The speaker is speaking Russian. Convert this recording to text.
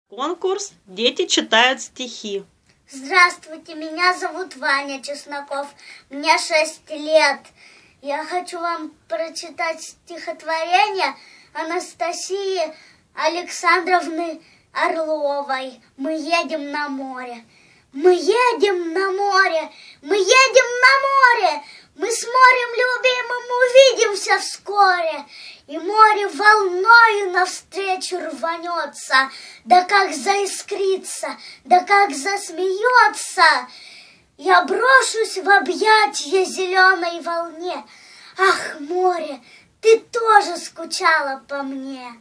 Конкурс «Дети читают стихи». Здравствуйте, меня зовут Ваня Чесноков, мне 6 лет. Я хочу вам прочитать стихотворение Анастасии Александровны Орловой. Мы едем на море. Мы едем на море, мы едем на море. Мы с морем любимым увидимся вскоре. И море волною навстречу рванется, да как заискрится, да как засмеется. Я брошусь в объятье зеленой волне. Ах, море, ты тоже скучала по мне.